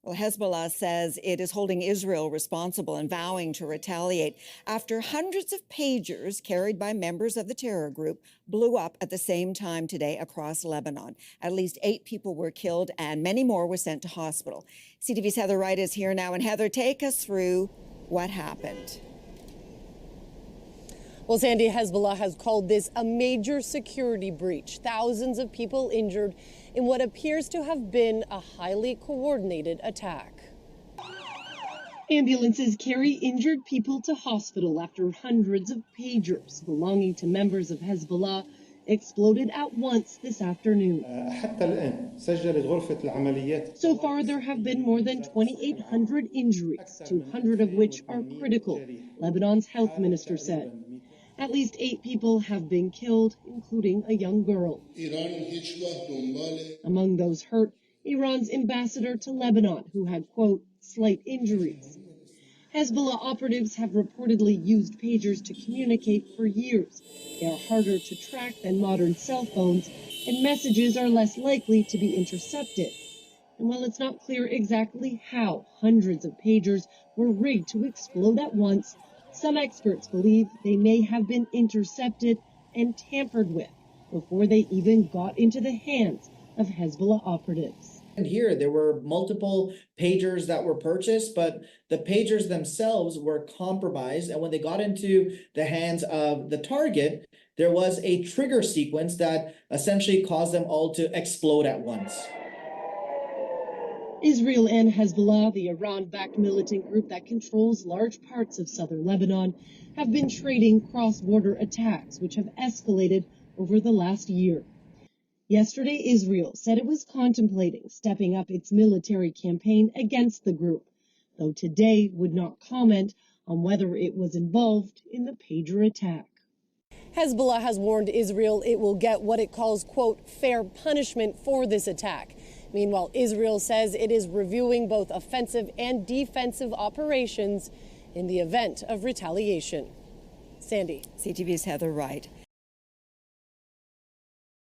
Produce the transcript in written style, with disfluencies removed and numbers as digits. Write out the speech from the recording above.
Well, Hezbollah says it is holding Israel responsible and vowing to retaliate after hundreds of pagers carried by members of the terror group blew up at the same time today across Lebanon. At least 8 people were killed and many more were sent to hospital. CTV's Heather Wright is here now. And Heather, take us through what happened. Well, Sandy, Hezbollah has called this a major security breach. Thousands of people injured in what appears to have been a highly coordinated attack. Ambulances carry injured people to hospital after hundreds of pagers belonging to members of Hezbollah exploded at once this afternoon. So far, there have been more than 2,800 injuries, 200 of which are critical, Lebanon's health minister said. At least 8 people have been killed, including a young girl. Among those hurt, Iran's ambassador to Lebanon, who had, quote, slight injuries. Hezbollah operatives have reportedly used pagers to communicate for years. They are harder to track than modern cell phones, and messages are less likely to be intercepted. And while it's not clear exactly how hundreds of pagers were rigged to explode at once, some experts believe they may have been intercepted and tampered with before they even got into the hands of Hezbollah operatives. And here, there were multiple pagers that were purchased, but the pagers themselves were compromised. And when they got into the hands of the target, there was a trigger sequence that essentially caused them all to explode at once. Israel and Hezbollah, the Iran-backed militant group that controls large parts of southern Lebanon, have been trading cross-border attacks, which have escalated over the last year. Yesterday, Israel said it was contemplating stepping up its military campaign against the group, though today would not comment on whether it was involved in the pager attack. Hezbollah has warned Israel it will get what it calls, quote, fair punishment for this attack. Meanwhile, Israel says it is reviewing both offensive and defensive operations in the event of retaliation. Sandy. CTV's Heather Wright.